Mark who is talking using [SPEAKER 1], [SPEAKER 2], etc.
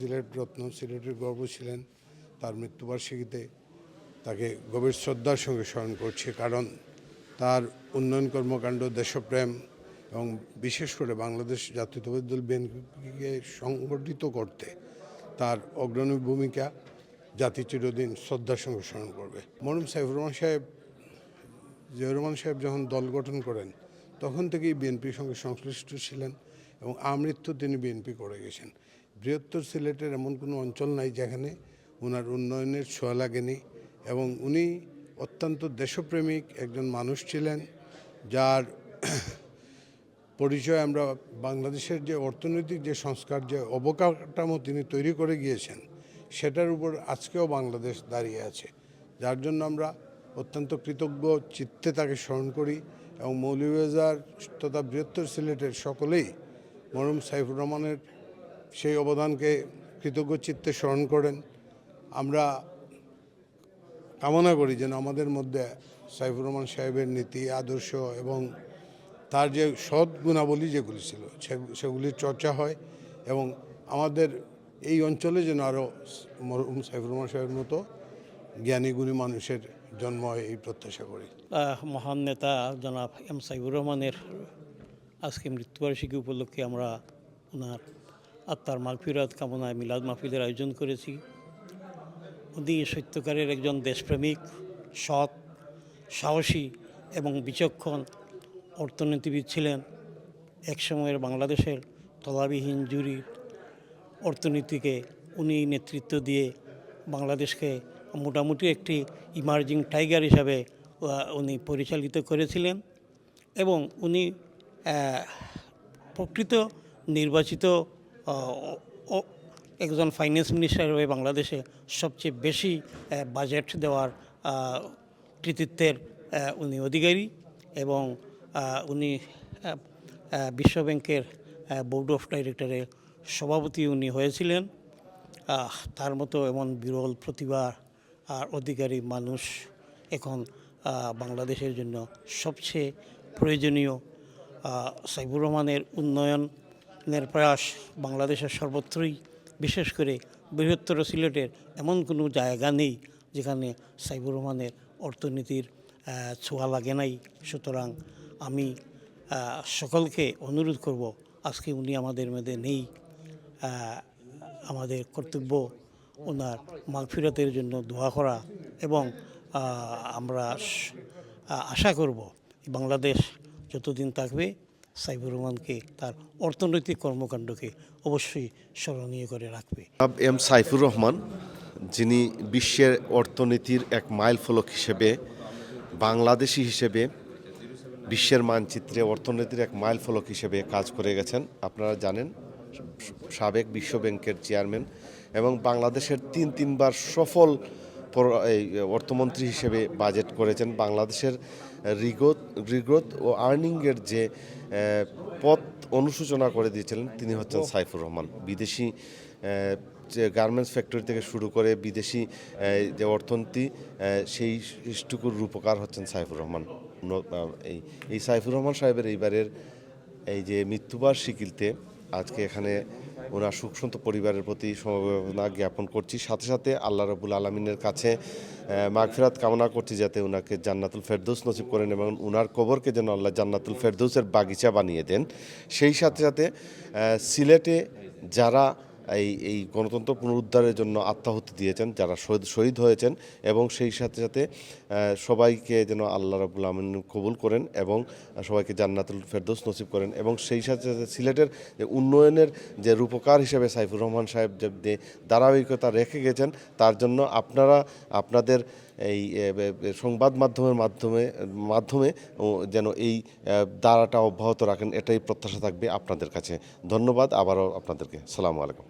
[SPEAKER 1] সিলেট রত্ন, সিলেটের গর্ব ছিলেন। তার মৃত্যুবার্ষিকীতে তাকে গভীর শ্রদ্ধার সঙ্গে স্মরণ করছি, কারণ তার উন্নয়ন কর্মকাণ্ড, দেশপ্রেম এবং বিশেষ করে বাংলাদেশ জাতীয়তাবাদী দল বিএনপিকে সংগঠিত করতে তার অগ্রণী ভূমিকা জাতি চিরদিন শ্রদ্ধার সঙ্গে স্মরণ করবে। মরহুম সাইফুর রহমান সাহেব, জিয়াউর রহমান সাহেব যখন দল গঠন করেন তখন থেকেই বিএনপির সঙ্গে সংশ্লিষ্ট ছিলেন এবং আমৃত্যু তিনি বিএনপি করে গেছেন। বৃহত্তর সিলেটের এমন কোনো অঞ্চল নাই যেখানে ওনার উন্নয়নের ছোঁয়া লাগেনি এবং উনি অত্যন্ত দেশপ্রেমিক একজন মানুষ ছিলেন, যার পরিচয় আমরা বাংলাদেশের যে অর্থনৈতিক যে সংস্কার, যে অবকাঠামো তিনি তৈরি করে গিয়েছেন, সেটার উপর আজকেও বাংলাদেশ দাঁড়িয়ে আছে, যার জন্য আমরা অত্যন্ত কৃতজ্ঞ চিত্তে তাকে স্মরণ করি এবং মৌলভীবাজার তথা বৃহত্তর সিলেটের সকলেই মরহুম সাইফুর রহমানের সেই অবদানকে কৃতজ্ঞ চিত্তে স্মরণ করেন। আমরা কামনা করি যেন আমাদের মধ্যে সাইফুর রহমান সাহেবের নীতি, আদর্শ এবং তার যে সৎ গুণাবলী যেগুলি ছিল সেগুলির চর্চা হয় এবং আমাদের এই অঞ্চলে যেন আরও মরহুম সাইফুর রহমান সাহেবের মতো জ্ঞানী গুণী মানুষের জন্ম হয়, এই প্রত্যাশা করি।
[SPEAKER 2] মহান নেতা জনাব এম সাইফুর রহমানের আজকে মৃত্যুবার্ষিকী উপলক্ষে আমরা ওনার আত্মার মাগফিরাত কামনায় মিলাদ মাহফিলের আয়োজন করেছি। উনি সত্যকারের একজন দেশপ্রেমিক, সৎ, সাহসী এবং বিচক্ষণ অর্থনীতিবিদ ছিলেন। একসময়ের বাংলাদেশের তলাবিহীন জুরির অর্থনীতিকে উনি নেতৃত্ব দিয়ে বাংলাদেশকে মোটামুটি একটি ইমার্জিং টাইগার হিসাবে উনি পরিচালিত করেছিলেন এবং উনি প্রকৃত নির্বাচিত একজন ফাইন্যান্স মিনিস্টার হিসেবে বাংলাদেশে সবচেয়ে বেশি বাজেট দেওয়ার কৃতিত্বের উনি অধিকারী এবং উনি বিশ্বব্যাংকের বোর্ড অফ ডাইরেক্টরের সভাপতি উনি হয়েছিলেন। তার মতো এমন বিরল প্রতিভা আর অধিকারী মানুষ এখন বাংলাদেশের জন্য সবচেয়ে প্রয়োজনীয়। সাইফুর রহমানের উন্নয়নের প্রয়াস বাংলাদেশের সর্বত্রই, বিশেষ করে বৃহত্তর সিলেটের এমন কোনো জায়গা নেই যেখানে সাইফুর রহমানের অর্থনীতির ছোঁয়া লাগে নাই। সুতরাং আমি সকলকে অনুরোধ করব, আজকে উনি আমাদের মধ্যে নেই, আমাদের কর্তব্য ওনার মাগফিরাতের জন্য দোয়া করা এবং আমরা আশা করব বাংলাদেশ যতদিন থাকবে সাইফুর রহমানকে, তার অর্থনৈতিক কর্মকাণ্ডকে অবশ্যই স্মরণীয় করে রাখবে।
[SPEAKER 3] এম সাইফুর রহমান, যিনি বিশ্বের অর্থনীতির এক মাইল ফলক হিসেবে, বাংলাদেশি হিসেবে বিশ্বের মানচিত্রে অর্থনীতির এক মাইল ফলক হিসেবে কাজ করে গেছেন। আপনারা জানেন, সাবেক বিশ্ব ব্যাংকের চেয়ারম্যান এবং বাংলাদেশের তিনবার সফল অর্থমন্ত্রী হিসেবে বাজেট করেছেন। বাংলাদেশের রিগ্রোথ ও আর্নিংয়ের যে পথ অনুসূচনা করে দিয়েছিলেন তিনি হচ্ছেন সাইফুর রহমান। বিদেশি যে গার্মেন্টস ফ্যাক্টরি থেকে শুরু করে বিদেশি যে অর্থনীতি, সেই টুকুর রূপকার হচ্ছেন সাইফুর রহমান। এই সাইফুর রহমান সাহেবের এইবারের এই যে মৃত্যুবার্ষিকীতে আজকে এখানে ওনার শোকসন্ত পরিবারের প্রতি সমবেদনা জ্ঞাপন করছি, সাথে সাথে আল্লাহ রাব্বুল আলামিনের কাছে মাগফিরাত কামনা করছি যাতে ওনাকে জান্নাতুল ফেরদৌস নসিব করেন এবং ওনার কবরকে যেন আল্লাহ জান্নাতুল ফেরদৌসের বাগিচা বানিয়ে দেন। সেই সাথে সাথে সিলেটে যারা এই গণতন্ত্র পুনরুদ্ধারের জন্য আত্মাহুতি দিয়েছেন, যারা শহীদ হয়েছেন, এবং সেই সাথে সাথে সবাইকে যেন আল্লাহ রাব্বুল আমিন কবুল করেন এবং সবাইকে জান্নাতুল ফেরদৌস নসিব করেন। এবং সেই সাথে সাথে সিলেটের যে উন্নয়নের যে রূপকার হিসেবে সাইফুর রহমান সাহেব যে ধারাবাহিকতা রেখে গেছেন, তার জন্য আপনারা আপনাদের এই সংবাদ মাধ্যমে যেন এই ধারাটা অব্যাহত রাখেন, এটাই প্রত্যাশা থাকবে আপনাদের কাছে। ধন্যবাদ আবারও আপনাদেরকে। আসসালামু আলাইকুম।